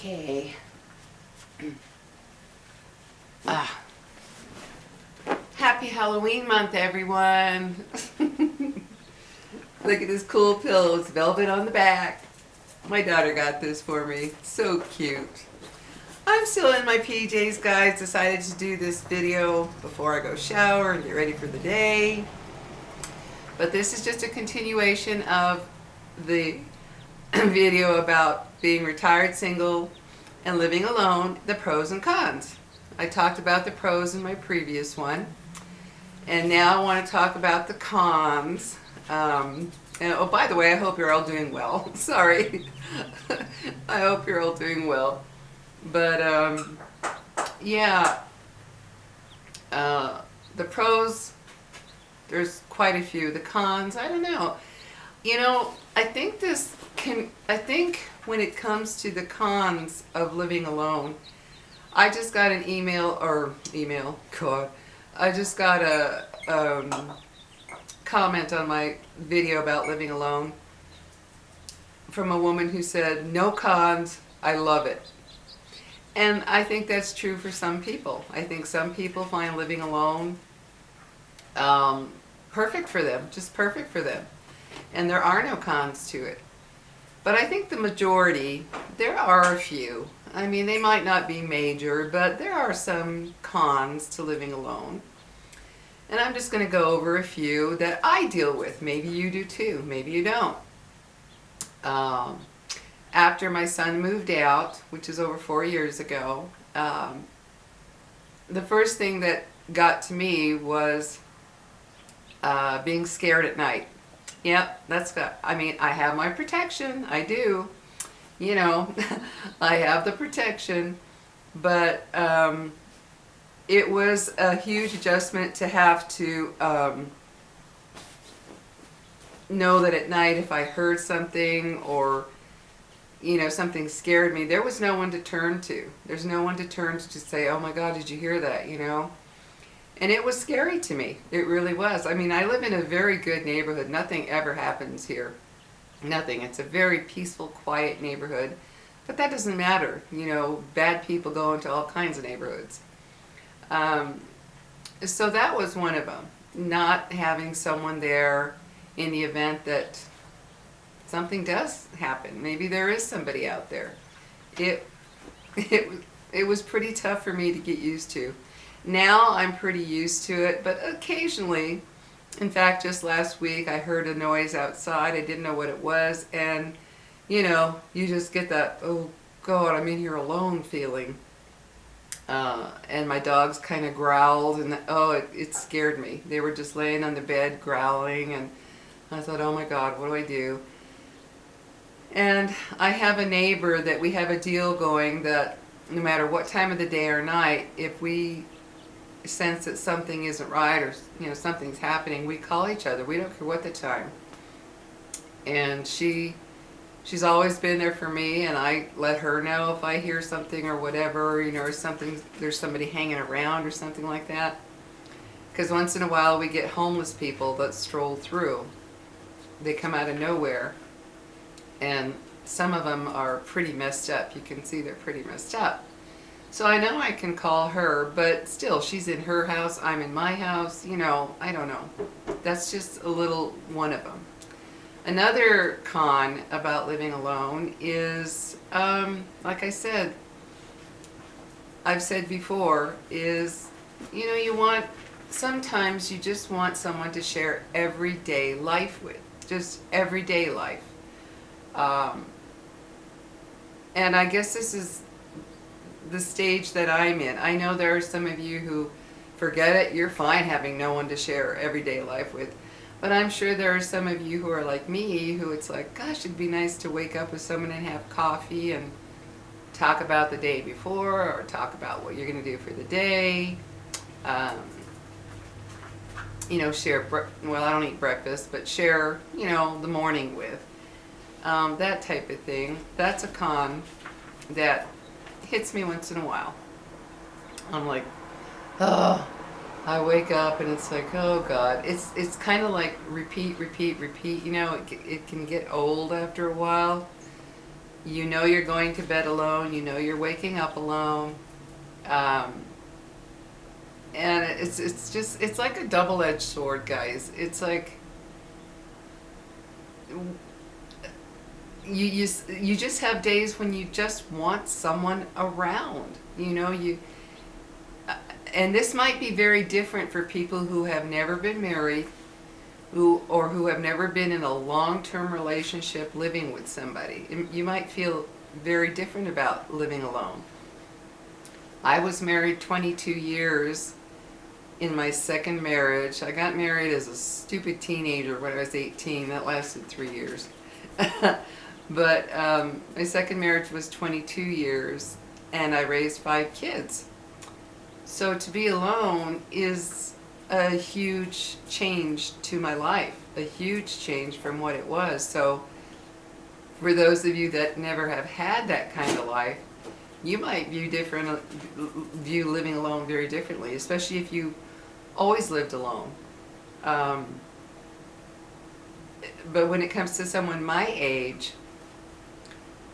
Okay. Happy Halloween month, everyone. Look at this cool pillow. It's velvet on the back. My daughter got this for me. So cute. I'm still in my PJs, guys. Decided to do this video before I go shower and get ready for the day. But this is just a continuation of the video about being retired single and living alone, the pros and cons. I talked about the pros in my previous one, and now I want to talk about the cons. And oh, by the way, I hope you're all doing well. Sorry. I hope you're all doing well. But yeah, the pros, there's quite a few. The cons, I don't know. You know, I think when it comes to the cons of living alone, I just got an I just got a comment on my video about living alone from a woman who said, no cons, I love it. And I think that's true for some people. I think some people find living alone perfect for them, just perfect for them. And there are no cons to it. But I think the majority, there are a few. I mean, they might not be major, but there are some cons to living alone. And I'm just going to go over a few that I deal with. Maybe you do too, maybe you don't. After my son moved out, which is over 4 years ago, the first thing that got to me was being scared at night. Yep, that's good. I mean, I have my protection. I do. You know, I have the protection. But it was a huge adjustment to have to know that at night if I heard something or, you know, something scared me, there was no one to turn to. There's no one to turn to say, oh my God, did you hear that, you know? And it was scary to me. It really was. I mean, I live in a very good neighborhood. Nothing ever happens here. Nothing. It's a very peaceful, quiet neighborhood. But that doesn't matter. You know, bad people go into all kinds of neighborhoods. So that was one of them. Not having someone there in the event that something does happen. Maybe there is somebody out there. It was pretty tough for me to get used to. Now I'm pretty used to it, but occasionally, in fact, just last week I heard a noise outside. I didn't know what it was, and you know, you just get that, oh God, I'm in here alone feeling. And my dogs kind of growled, and it scared me. They were just laying on the bed growling, and I thought, oh my God, what do I do? And I have a neighbor that we have a deal going that no matter what time of the day or night, if we sense that something isn't right or, you know, something's happening, we call each other. We don't care what the time. And she's always been there for me, and I let her know if I hear something or whatever, you know, or something, there's somebody hanging around or something like that. Because once in a while we get homeless people that stroll through. They come out of nowhere, and some of them are pretty messed up. You can see they're pretty messed up. So I know I can call her, but still, she's in her house, I'm in my house, you know, I don't know. That's just a little one of them. Another con about living alone is, like I said, I've said before, is, you know, sometimes you just want someone to share everyday life with, just everyday life. And I guess this is the stage that I'm in. I know there are some of you who forget it, you're fine having no one to share everyday life with. But I'm sure there are some of you who are like me, who it's like, gosh, it'd be nice to wake up with someone and have coffee and talk about the day before, or talk about what you're going to do for the day. You know, share, well, I don't eat breakfast, but share, you know, the morning with. That type of thing. That's a con that hits me once in a while. I'm like, oh, I wake up and it's like, oh God. It's kind of like repeat, repeat, repeat. You know, it can get old after a while. You know you're going to bed alone. You know you're waking up alone. Um, and it's like a double-edged sword, guys. It's like you just have days when you just want someone around. You know, and this might be very different for people who have never been married, who have never been in a long-term relationship living with somebody. You might feel very different about living alone. I was married 22 years in my second marriage. I got married as a stupid teenager when I was 18. That lasted 3 years. But my second marriage was 22 years, and I raised 5 kids. So to be alone is a huge change to my life, a huge change from what it was. So for those of you that never have had that kind of life, you might view living alone very differently, especially if you always lived alone. But when it comes to someone my age,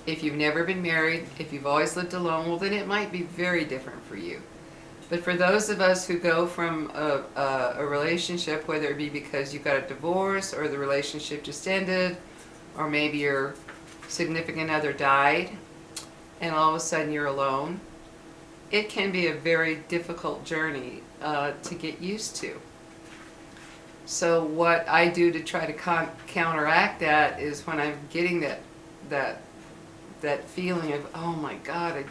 if you've never been married, if you've always lived alone, well, then it might be very different for you. But for those of us who go from a relationship, whether it be because you got a divorce or the relationship just ended, or maybe your significant other died, and all of a sudden you're alone, it can be a very difficult journey to get used to. So what I do to try to counteract that is when I'm getting that feeling of, oh my God,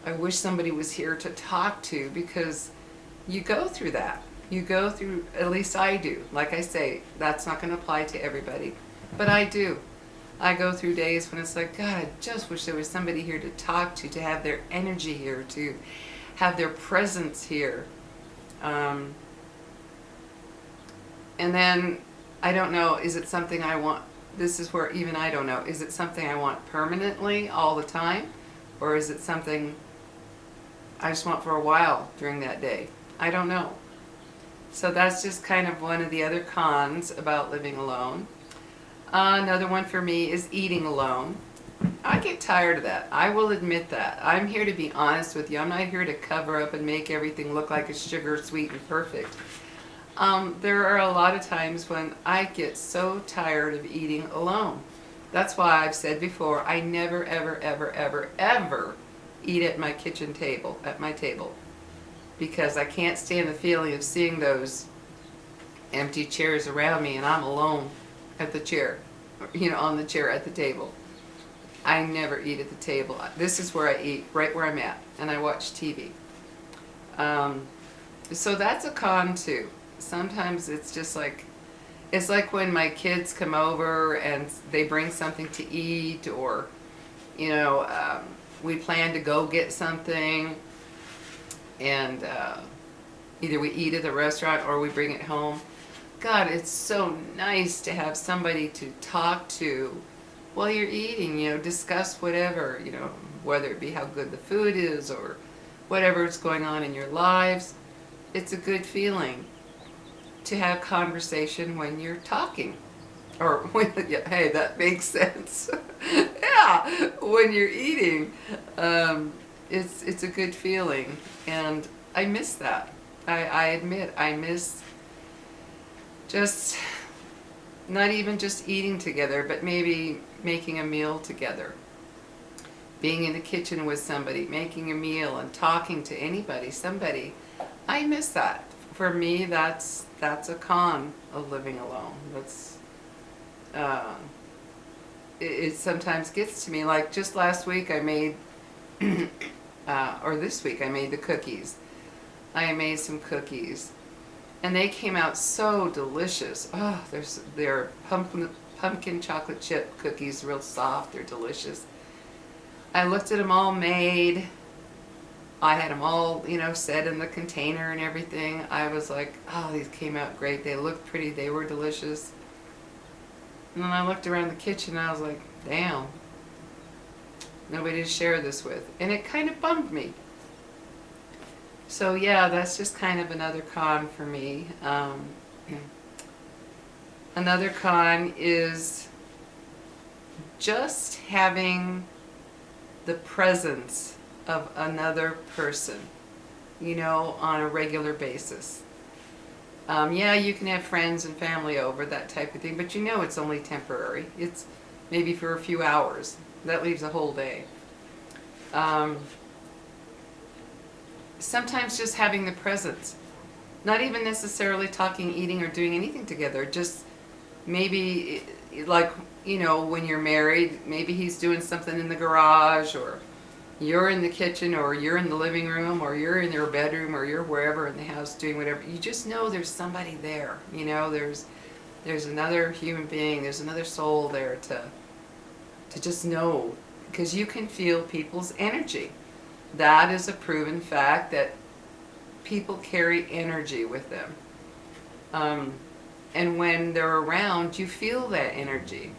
I wish somebody was here to talk to, because you go through that. You go through, at least I do. Like I say, that's not going to apply to everybody, but I do. I go through days when it's like, God, I just wish there was somebody here to talk to have their energy here, to have their presence here. And then, I don't know, is it something I want, this is where even I don't know, is it something I want permanently all the time? Or is it something I just want for a while during that day? I don't know. So that's just kind of one of the other cons about living alone. Another one for me is eating alone. I get tired of that. I will admit that. I'm here to be honest with you. I'm not here to cover up and make everything look like it's sugar sweet and perfect. There are a lot of times when I get so tired of eating alone. That's why I've said before, I never, ever, ever, ever, ever eat at my kitchen table, at my table. Because I can't stand the feeling of seeing those empty chairs around me and I'm alone at the chair, you know, on the chair at the table. I never eat at the table. This is where I eat, right where I'm at, and I watch TV. So that's a con too. Sometimes it's just like, it's like when my kids come over and they bring something to eat, or, you know, we plan to go get something, and either we eat at the restaurant or we bring it home. God, it's so nice to have somebody to talk to while you're eating, you know, discuss whatever, you know, whether it be how good the food is or whatever is going on in your lives. It's a good feeling to have conversation when you're talking. Or when, yeah, hey, that makes sense. Yeah, when you're eating, it's a good feeling, and I miss that. I admit I miss just not even just eating together, but maybe making a meal together. Being in the kitchen with somebody, making a meal and talking to anybody, somebody. I miss that. For me, that's a con of living alone. That's it sometimes gets to me. Like just last week I made, or this week I made the cookies. I made some cookies, and they came out so delicious. Oh, they're pumpkin chocolate chip cookies, real soft. They're delicious. I looked at them all made. I had them all, you know, set in the container and everything. I was like, oh, these came out great. They looked pretty. They were delicious. And then I looked around the kitchen and I was like, damn, nobody to share this with. And it kind of bummed me. So yeah, that's just kind of another con for me. Another con is just having the presence of another person, you know, on a regular basis. Yeah, you can have friends and family over, that type of thing, but you know it's only temporary. It's maybe for a few hours. That leaves a whole day. Sometimes just having the presence. Not even necessarily talking, eating, or doing anything together. Just maybe, like, you know, when you're married, maybe he's doing something in the garage, or you're in the kitchen, or you're in the living room, or you're in your bedroom, or you're wherever in the house doing whatever. You just know there's somebody there. You know, there's another human being, there's another soul there to just know, because you can feel people's energy. That is a proven fact, that people carry energy with them. And when they're around, you feel that energy.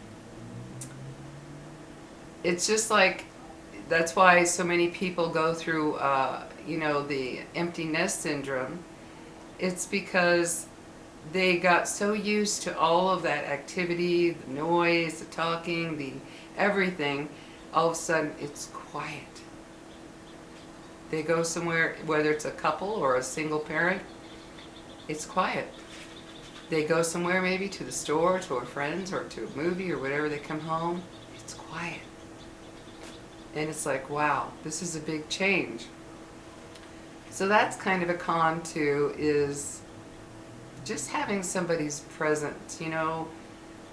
It's just like, that's why so many people go through, you know, the empty nest syndrome. It's because they got so used to all of that activity, the noise, the talking, the everything. All of a sudden, it's quiet. They go somewhere, whether it's a couple or a single parent, it's quiet. They go somewhere, maybe to the store, to a friend's, or to a movie, or whatever, they come home, it's quiet. And it's like, wow, this is a big change. So that's kind of a con too, is just having somebody's presence, you know.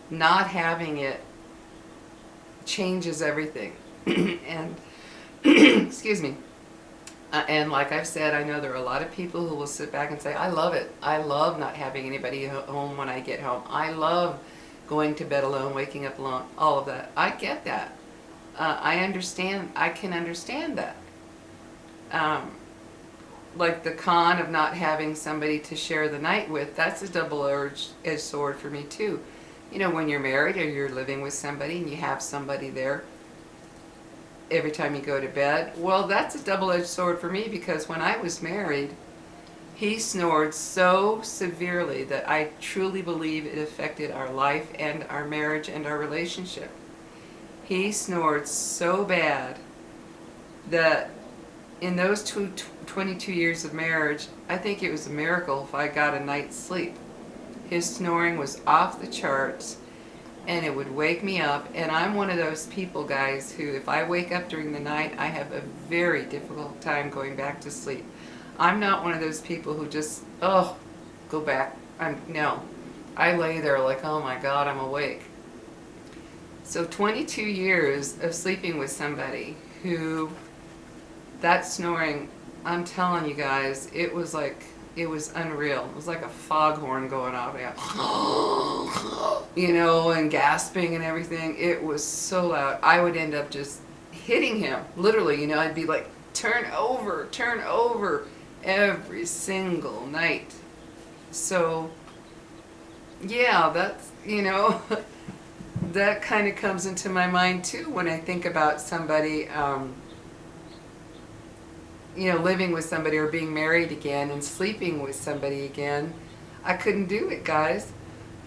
Not having it changes everything. And, excuse me. And like I've said, I know there are a lot of people who will sit back and say, I love it. I love not having anybody home when I get home. I love going to bed alone, waking up alone, all of that. I get that. I understand. I can understand that. Like the con of not having somebody to share the night with, that's a double-edged sword for me too. You know, when you're married or you're living with somebody and you have somebody there every time you go to bed, well, that's a double-edged sword for me, because when I was married, he snored so severely that I truly believe it affected our life and our marriage and our relationship. He snored so bad that in those 22 years of marriage, I think it was a miracle if I got a night's sleep. His snoring was off the charts, and it would wake me up. And I'm one of those people, guys, who if I wake up during the night, I have a very difficult time going back to sleep. I'm not one of those people who just, oh, go back. No. I lay there like, oh my God, I'm awake. So 22 years of sleeping with somebody who, that snoring, I'm telling you guys, it was like, it was unreal. It was like a foghorn going off. You know, and gasping and everything. It was so loud. I would end up just hitting him. Literally, you know, I'd be like, turn over, every single night. So, yeah, that's, you know, that kind of comes into my mind too when I think about somebody, you know, living with somebody or being married again and sleeping with somebody again. I couldn't do it, guys.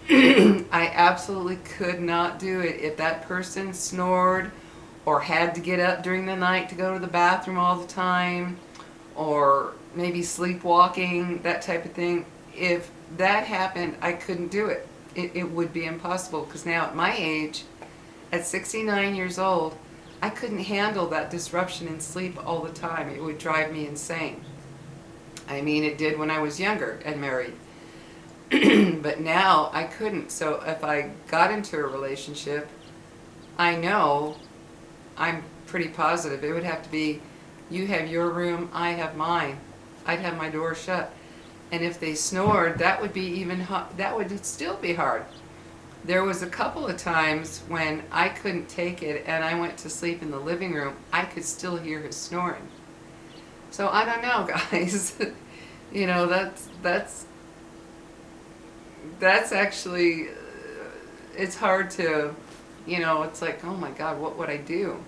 I absolutely could not do it. If that person snored or had to get up during the night to go to the bathroom all the time, or maybe sleepwalking, that type of thing, if that happened, I couldn't do it. It would be impossible, because now at my age, at 69 years old, I couldn't handle that disruption in sleep all the time. It would drive me insane. I mean, it did when I was younger and married. But now I couldn't. So if I got into a relationship, I know, I'm pretty positive, it would have to be, you have your room, I have mine. I'd have my door shut. And if they snored, that would be even, that would still be hard. There was a couple of times when I couldn't take it and I went to sleep in the living room. I could still hear his snoring. So I don't know, guys. You know, that's actually, it's hard to, you know, it's like, oh my God, what would I do?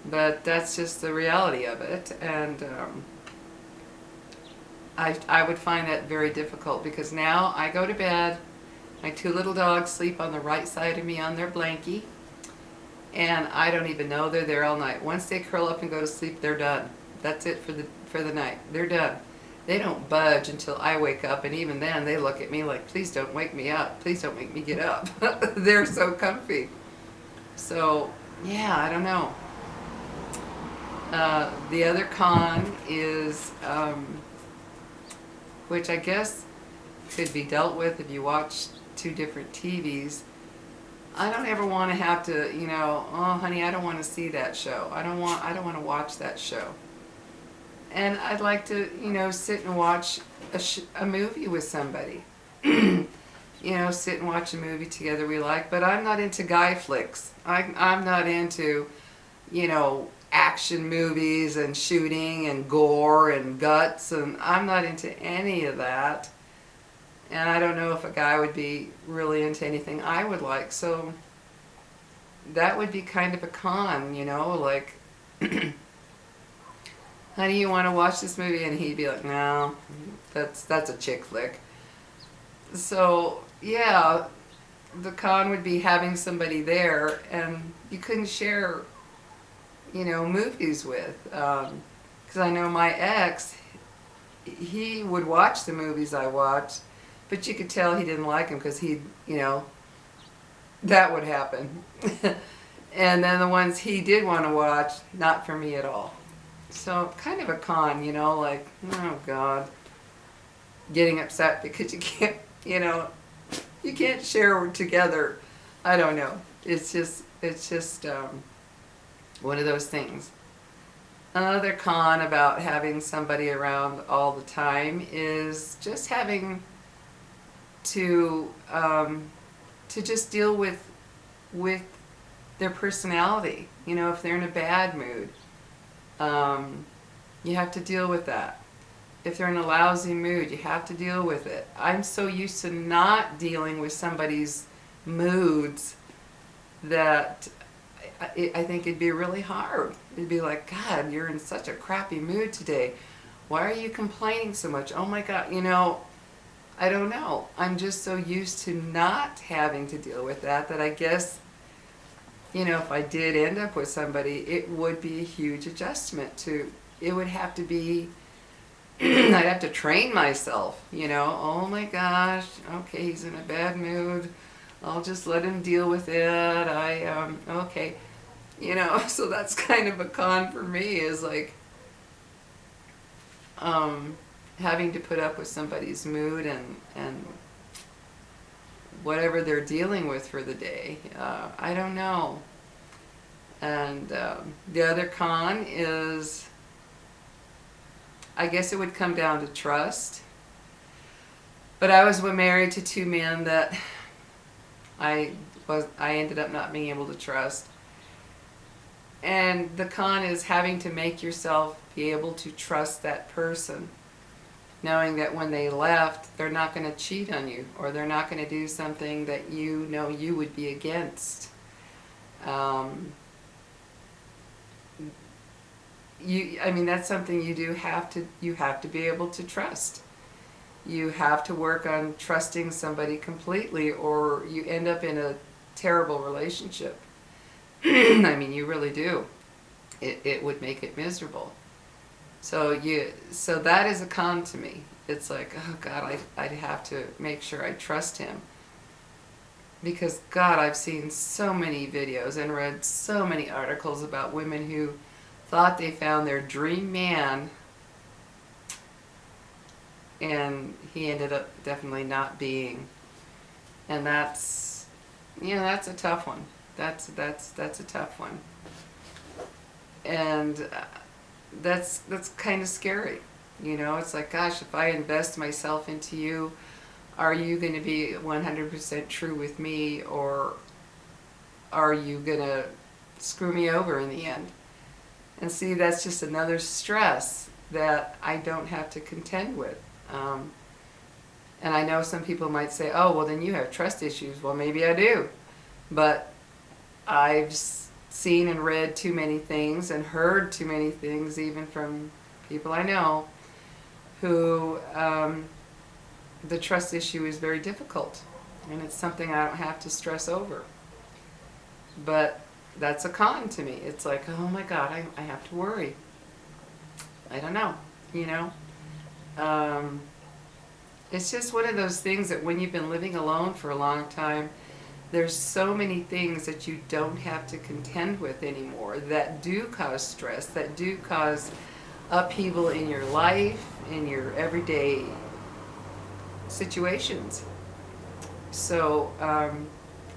But that's just the reality of it. And I would find that very difficult, because now I go to bed, my two little dogs sleep on the right side of me on their blankie, and I don't even know they're there all night. Once they curl up and go to sleep, they're done. That's it for the night. They're done. They don't budge until I wake up, and even then they look at me like, please don't wake me up. Please don't make me get up. They're so comfy. So, yeah, I don't know. The other con is, which I guess could be dealt with if you watch two different TVs. I don't ever want to have to, oh honey, I don't want to see that show. I don't want to watch that show. And I'd like to, sit and watch a movie with somebody. Sit and watch a movie together we like. But I'm not into guy flicks. I'm not into, action movies and shooting and gore and guts. And I'm not into any of that. And I don't know if a guy would be really into anything I would like. So that would be kind of a con, like, honey, you want to watch this movie? And he'd be like, no, that's a chick flick. So, yeah, the con would be having somebody there and you couldn't share, movies with. Because I know my ex, he would watch the movies I watched, but you could tell he didn't like them because he, that would happen. And then the ones he did want to watch, not for me at all. So kind of a con, like, oh God, getting upset because you can't, you can't share together. I don't know. It's just one of those things. Another con about having somebody around all the time is just having to just deal with their personality. If they're in a bad mood, you have to deal with that. If they're in a lousy mood, you have to deal with it. I'm so used to not dealing with somebody's moods that I think it'd be really hard. It'd be like, God, you're in such a crappy mood today. Why are you complaining so much? Oh my God, I don't know. I'm just so used to not having to deal with that I guess, if I did end up with somebody, it would be a huge adjustment to, it would have to be, I'd have to train myself, oh my gosh, okay, he's in a bad mood. I'll just let him deal with it. Okay. So that's kind of a con for me, is like, having to put up with somebody's mood and whatever they're dealing with for the day. I don't know. And the other con is, I guess it would come down to trust. But I was married to two men that I ended up not being able to trust. And the con is having to make yourself be able to trust that person, knowing that when they left, they're not going to cheat on you, or they're not going to do something that you would be against. That's something you have to be able to trust. You have to work on trusting somebody completely, or you end up in a terrible relationship. You really do. It would make it miserable. So that is a con to me. It's like, oh God, I'd have to make sure I trust him. Because God, I've seen so many videos and read so many articles about women who thought they found their dream man, and he ended up definitely not being. And that's a tough one. That's a tough one. And that's kind of scary. It's like, gosh, if I invest myself into you, are you going to be 100% true with me, or are you going to screw me over in the end? And see, that's just another stress that I don't have to contend with. And I know some people might say, oh, well, then you have trust issues. Well, maybe I do. But I've seen and read too many things and heard too many things, even from people I know, who the trust issue is very difficult. And it's something I don't have to stress over. But that's a con to me. It's like, oh my God, I have to worry. I don't know, you know. It's just one of those things that when you've been living alone for a long time, there's so many things that you don't have to contend with anymore that do cause stress, that do cause upheaval in your life, in your everyday situations. So,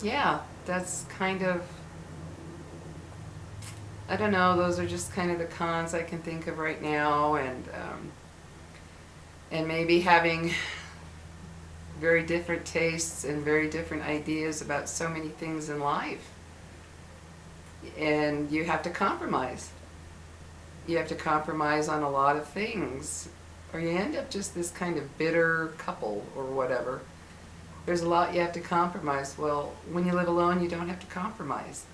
yeah, that's kind of, I don't know, those are just kind of the cons I can think of right now, and maybe having very different tastes and very different ideas about so many things in life. And you have to compromise. You have to compromise on a lot of things, or you end up just this kind of bitter couple or whatever. There's a lot you have to compromise. Well, when you live alone, you don't have to compromise.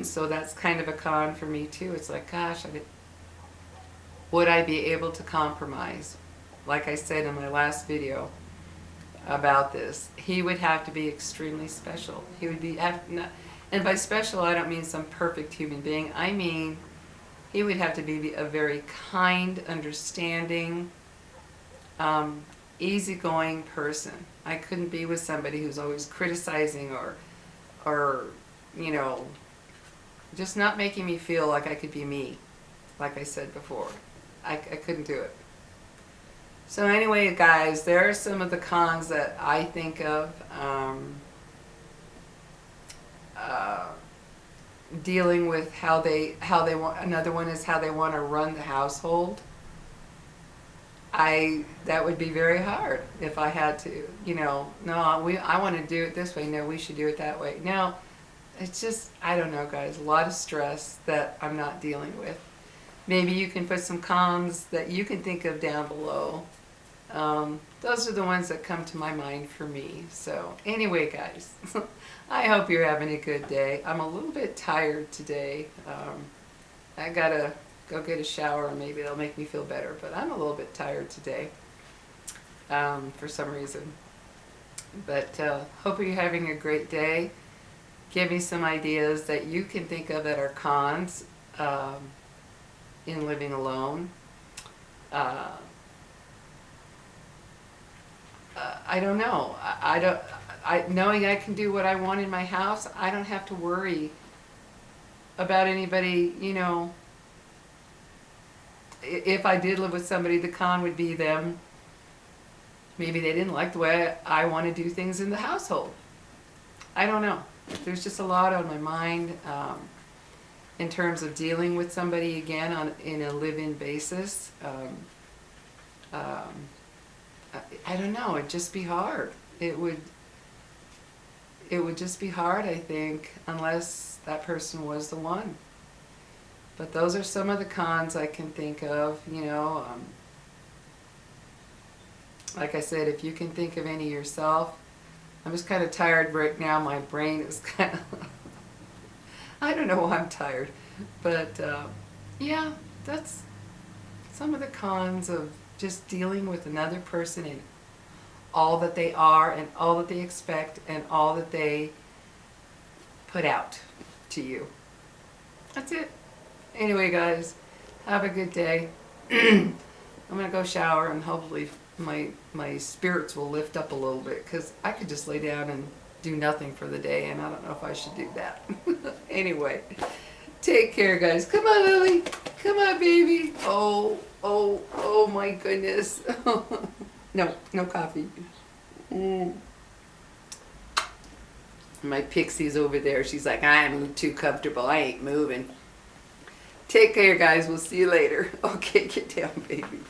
So that's kind of a con for me too. It's like, gosh, would I be able to compromise? Like I said in my last video about this, he would have to be extremely special. He would be, and by special I don't mean some perfect human being. I mean, he would have to be a very kind, understanding, easygoing person. I couldn't be with somebody who's always criticizing or you know, just not making me feel like I could be me, like I said before. I couldn't do it. So anyway, guys, there are some of the cons that I think of. Dealing with how they want. Another one is how they want to run the household. That would be very hard if I had to. You know, no, I want to do it this way. No, we should do it that way. No, it's just, I don't know, guys. A lot of stress that I'm not dealing with. Maybe you can put some cons that you can think of down below. Those are the ones that come to my mind for me. So anyway, guys, I hope you're having a good day. I'm a little bit tired today. I gotta go get a shower and maybe that'll make me feel better, but I'm a little bit tired today for some reason. But hope you're having a great day. Give me some ideas that you can think of that are cons in living alone. I don't know. Knowing I can do what I want in my house, I don't have to worry about anybody, you know. If I did live with somebody, the con would be them. Maybe they didn't like the way I want to do things in the household. I don't know. There's just a lot on my mind in terms of dealing with somebody again in a live-in basis. I don't know. It'd just be hard. It would just be hard, I think, unless that person was the one. But those are some of the cons I can think of, you know. Like I said, if you can think of any yourself. I'm just kind of tired right now. My brain is kind of, I don't know why I'm tired. But yeah, that's some of the cons of just dealing with another person and all that they are and all that they expect and all that they put out to you. That's it. Anyway, guys, have a good day. I'm going to go shower and hopefully my spirits will lift up a little bit, because I could just lay down and do nothing for the day, and I don't know if I should do that. Anyway, take care, guys. Come on, Lily. Come on, baby. Oh my goodness. No coffee. My pixie's over there. She's like, I'm too comfortable. I ain't moving. Take care, guys. We'll see you later. Okay, get down, baby.